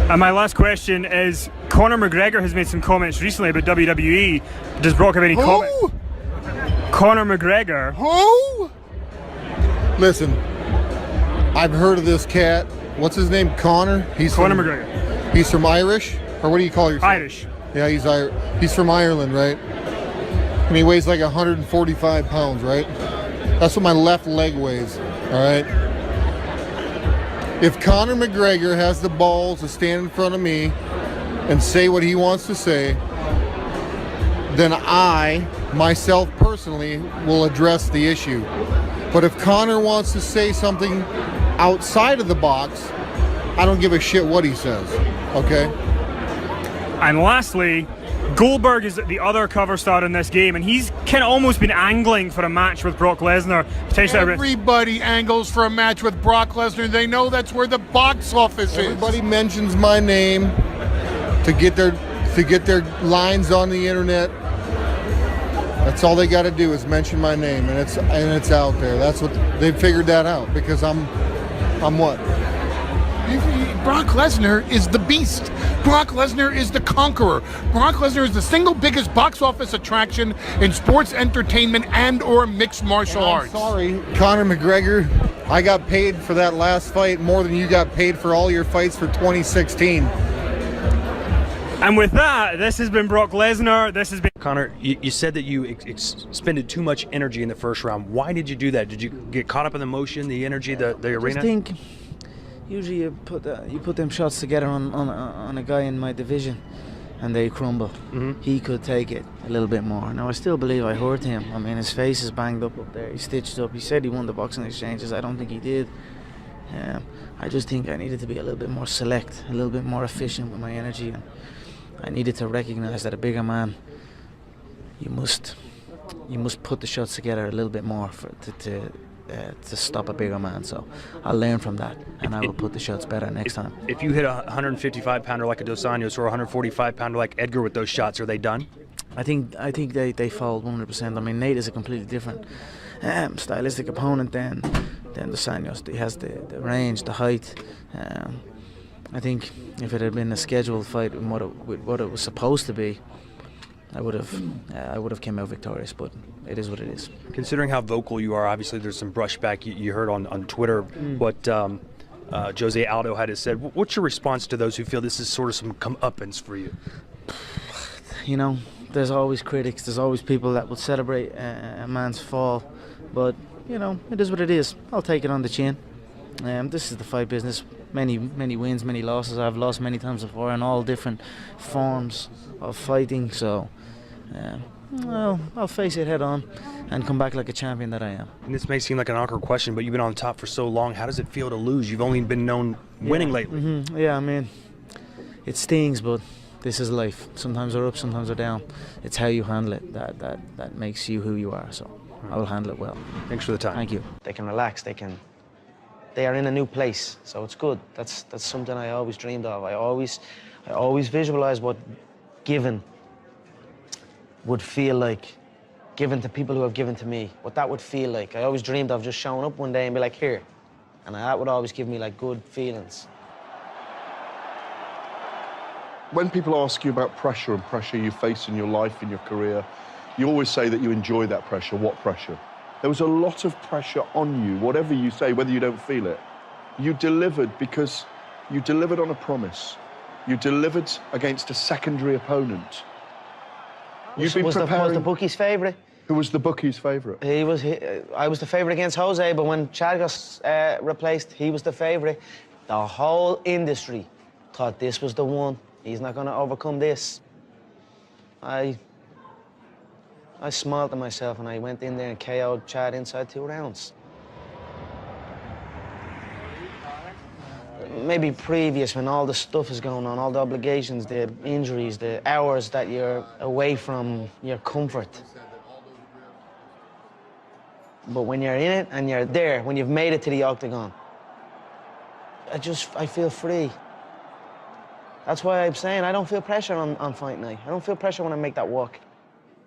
And my last question is, Conor McGregor has made some comments recently about WWE. Does Brock have any comments? Conor McGregor. Who? Listen, I've heard of this cat. What's his name? Conor? Conor McGregor. He's from Irish? Or what do you call yourself? Irish. Yeah, he's from Ireland, right? And he weighs like 145 pounds, right? That's what my left leg weighs, all right? If Conor McGregor has the balls to stand in front of me and say what he wants to say, then I, myself personally, will address the issue. But if Conor wants to say something outside of the box, I don't give a shit what he says, okay? And lastly, Goldberg is the other cover star in this game, and he's kind of almost been angling for a match with Brock Lesnar. Everybody angles for a match with Brock Lesnar. They know that's where the box office is. Everybody mentions my name to get their lines on the internet. That's all they got to do is mention my name, and it's out there. That's what they figured that out, because I'm what? Brock Lesnar is the beast. Brock Lesnar is the conqueror. Brock Lesnar is the single biggest box office attraction in sports entertainment and or mixed martial arts. Sorry, Conor McGregor, I got paid for that last fight more than you got paid for all your fights for 2016. And with that, this has been Brock Lesnar. This has been Conor. You said that you expended too much energy in the first round. Why did you do that? Did you get caught up in the motion, the energy, the arena? I think usually you put them shots together on a guy in my division, and they crumble. He could take it a little bit more. Now I still believe I hurt him. I mean, his face is banged up there. He's stitched up. He said he won the boxing exchanges. I don't think he did. I just think I needed to be a little bit more select, a little bit more efficient with my energy, and I needed to recognize that a bigger man, you must put the shots together a little bit more to stop a bigger man. So I'll learn from that, and I will put the shots better next time. If you hit a 155-pounder like a Dos Anjos or a 145-pounder like Edgar with those shots, are they done? I think they fold 100%. I mean, Nate is a completely different stylistic opponent than Dos Anjos. He has the range, the height. I think if it had been a scheduled fight with what it was supposed to be, I would have came out victorious, but it is what it is. Considering how vocal you are, obviously there's some brushback. You heard on Twitter what Jose Aldo had said. What's your response to those who feel this is sort of some comeuppance for you? You know, there's always critics. There's always people that will celebrate a man's fall, but you know, it is what it is. I'll take it on the chin. This is the fight business. Many wins, many losses. I've lost many times before in all different forms of fighting. So, well, I'll face it head on and come back like a champion that I am. And this may seem like an awkward question, but you've been on top for so long. How does it feel to lose? You've only been known winning lately. Yeah, I mean, it stings, but this is life. Sometimes we're up, sometimes we're down. It's how you handle it that makes you who you are. So I will handle it well. Thanks for the time. Thank you. They can relax. They are in a new place, so it's good. That's something I always dreamed of. I always visualize what given would feel like, given to people who have given to me, what that would feel like. I always dreamed of just showing up one day and be like, here, and that would always give me like good feelings. When people ask you about pressure and pressure you face in your life, in your career, you always say that you enjoy that pressure. What pressure? There was a lot of pressure on you, whatever you say, whether you don't feel it. You delivered because you delivered on a promise. You delivered against a secondary opponent. Was the bookie's favourite? Who was the bookie's favourite? I was the favourite against Jose, but when Chad got replaced, he was the favourite. The whole industry thought this was the one. He's not going to overcome this. I smiled at myself and I went in there and KO'd Chad inside 2 rounds. Maybe previous, when all the stuff is going on, all the obligations, the injuries, the hours that you're away from your comfort. But when you're in it and you're there, when you've made it to the octagon, I feel free. That's why I'm saying I don't feel pressure on fight night. I don't feel pressure when I make that walk.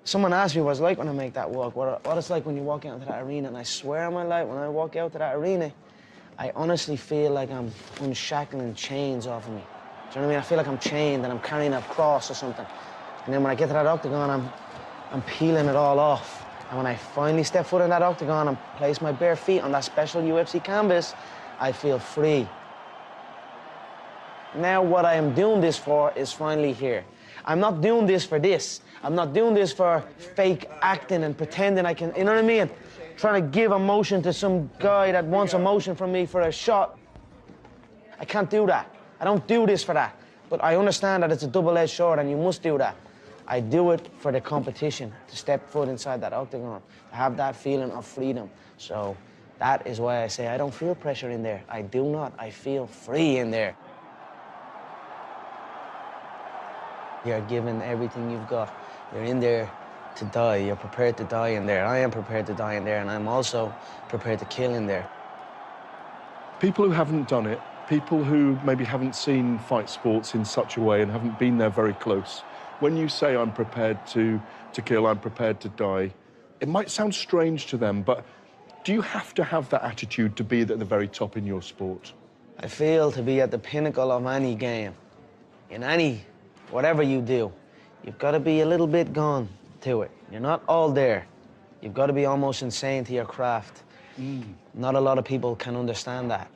Someone asked me what it's like when I make that walk, what it's like when you walk out into that arena, and I swear on my life, when I walk out to that arena, I honestly feel like I'm unshackling chains off of me. Do you know what I mean? I feel like I'm chained and I'm carrying a cross or something. And then when I get to that octagon, I'm peeling it all off. And when I finally step foot in that octagon and place my bare feet on that special UFC canvas, I feel free. Now what I am doing this for is finally here. I'm not doing this for this. I'm not doing this for fake acting and pretending I can, you know what I mean? Trying to give emotion to some guy that wants emotion from me for a shot. I can't do that. I don't do this for that. But I understand that it's a double-edged sword and you must do that. I do it for the competition, to step foot inside that octagon, to have that feeling of freedom. So that is why I say I don't feel pressure in there. I do not. I feel free in there. You're giving everything you've got. You're in there to die. You're prepared to die in there. I am prepared to die in there, and I'm also prepared to kill in there. People who haven't done it, people who maybe haven't seen fight sports in such a way and haven't been there very close, when you say I'm prepared to kill, I'm prepared to die, it might sound strange to them, but do you have to have that attitude to be at the very top in your sport? I feel to be at the pinnacle of any game, in any, whatever you do, you've got to be a little bit gone to it. You're not all there. You've got to be almost insane to your craft. Not a lot of people can understand that.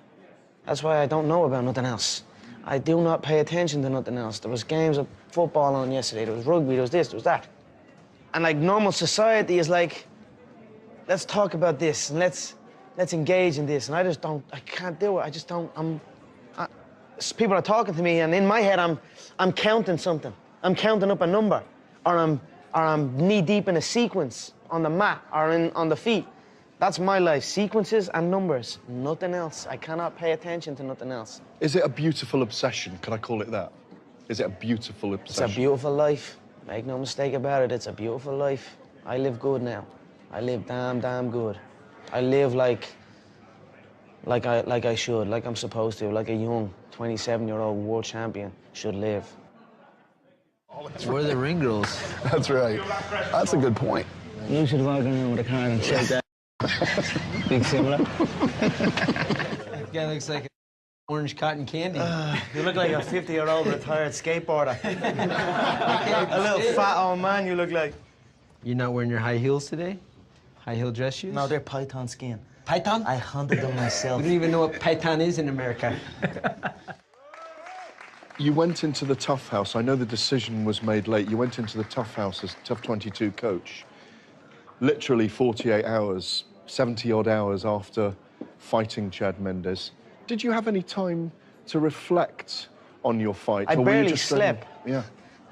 That's why I don't know about nothing else. I do not pay attention to nothing else. There was games of football on yesterday, there was rugby, there was this, there was that. And like normal society is like, let's talk about this and let's engage in this. And I can't do it. I just don't, people are talking to me and in my head I'm counting something. I'm counting up a number or I'm knee deep in a sequence on the mat or on the feet. That's my life, sequences and numbers, nothing else. I cannot pay attention to nothing else. Is it a beautiful obsession? Can I call it that? Is it a beautiful obsession? It's a beautiful life. Make no mistake about it, it's a beautiful life. I live good now. I live damn good. I live like I should, like I'm supposed to, like a young 27-year-old world champion should live. Where are the ring girls? That's right. That's a good point. You should walk around with a card and shake that. Big similar. That guy looks like orange cotton candy. You look like a 50-year-old retired skateboarder. A little fat old man you look like. You're not wearing your high heels today? High heel dress shoes? No, they're python skin. Python? I hunted them myself. We don't even know what python is in America. You went into the Tough House. I know the decision was made late. You went into the Tough House as Tough 22 coach. Literally 48 hours, 70-odd hours after fighting Chad Mendes. Did you have any time to reflect on your fight? I or were you barely just slept. Yeah.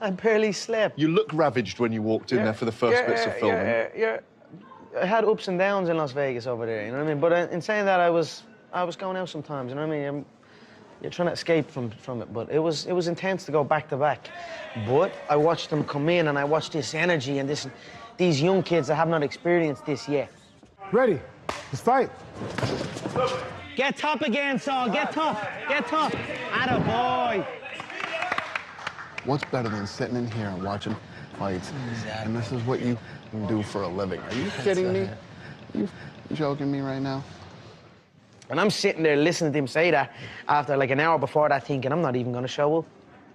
I barely slept. You look ravaged when you walked in there for the first bits of filming. I had ups and downs in Las Vegas over there, you know what I mean? But in saying that, I was going out sometimes, you know what I mean? You're trying to escape from it, but it was intense to go back to back. But I watched them come in, and I watched this energy and these young kids that have not experienced this yet. Ready? Let's fight. Get tough again, Saul. Get tough. Get tough. Atta boy. What's better than sitting in here and watching fights? And this is what you do for a living. Are you kidding me? You joking me right now? And I'm sitting there listening to him say that after like an hour before that thinking, I'm not even going to show up.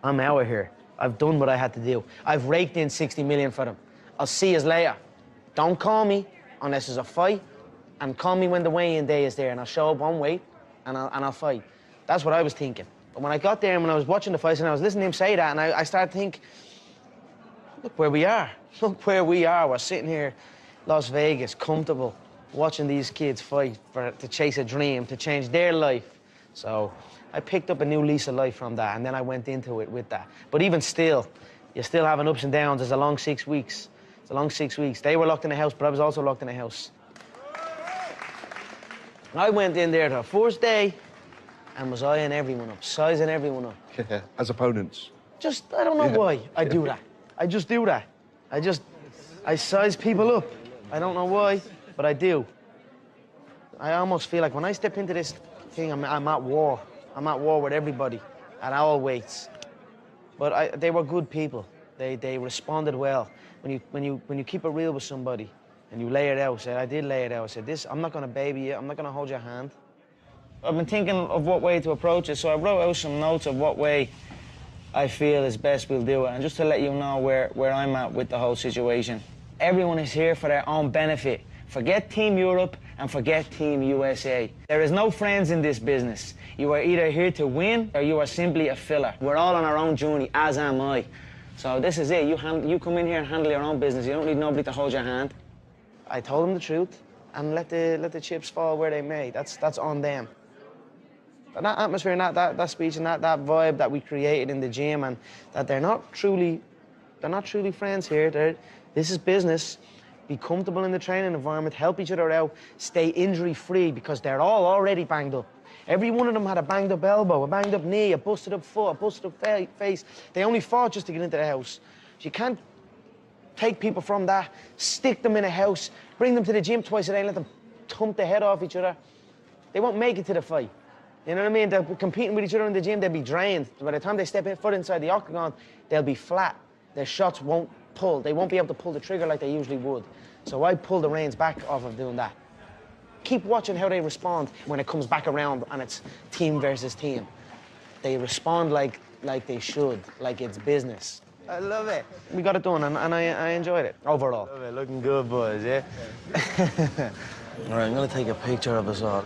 I'm out of here. I've done what I had to do. I've raked in 60 million for them. I'll see you later. Don't call me unless there's a fight, and call me when the weigh-in day is there, and I'll show up on weight, and I'll fight. That's what I was thinking. But when I got there and when I was watching the fights and I was listening to him say that, and I started to think, look where we are. Look where we are. We're sitting here, Las Vegas, comfortable, watching these kids fight to chase a dream, to change their life. So I picked up a new lease of life from that, and then I went into it with that. But even still, you're still having ups and downs. It's a long 6 weeks. It's a long 6 weeks. They were locked in the house, but I was also locked in the house. I went in there the first day and was eyeing everyone up, sizing everyone up. Yeah, as opponents. Just, I don't know why I do that. I just do that. I size people up. I don't know why, but I do. I almost feel like when I step into this thing, I'm at war. I'm at war with everybody at all weights. But they were good people. They responded well. When you keep it real with somebody and you lay it out, I did lay it out. I said, I'm not gonna baby you, I'm not gonna hold your hand. I've been thinking of what way to approach it, so I wrote out some notes of what way I feel is best we'll do it. And just to let you know where I'm at with the whole situation, everyone is here for their own benefit. Forget Team Europe and forget Team USA. There is no friends in this business. You are either here to win or you are simply a filler. We're all on our own journey, as am I. So this is it. You come in here and handle your own business. You don't need nobody to hold your hand. I told them the truth and let the chips fall where they may. That's on them. But that atmosphere and that speech and that vibe that we created in the gym, and that they're not truly friends here. This is business. Be comfortable in the training environment, help each other out, stay injury-free, because they're all already banged up. Every one of them had a banged up elbow, a banged up knee, a busted up foot, a busted up face. They only fought just to get into the house. So you can't take people from that, stick them in a house, bring them to the gym twice a day and let them thump the head off each other. They won't make it to the fight. You know what I mean? They're competing with each other in the gym, they'll be drained. By the time they step foot inside the octagon, they'll be flat. Their shots won't pull. They won't be able to pull the trigger like they usually would. So I pull the reins back off of doing that. Keep watching how they respond when it comes back around and it's team versus team. They respond like they should, like it's business. I love it. We got it done and I enjoyed it overall. Love it. Looking good, boys, yeah? All right, I'm gonna take a picture of us all.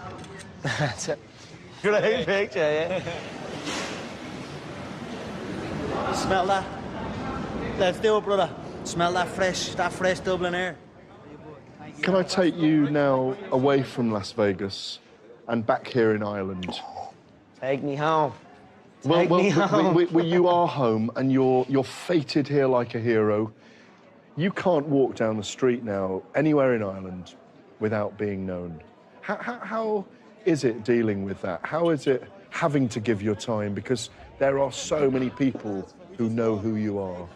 That's it. Great picture, yeah? Smell that? Let's do it, brother. Smell that fresh Dublin air. Can I take you now away from Las Vegas and back here in Ireland? Take me home. Well, you are home and you're fated here like a hero. You can't walk down the street now anywhere in Ireland without being known. How is it dealing with that? How is it having to give your time? Because there are so many people who know who you are.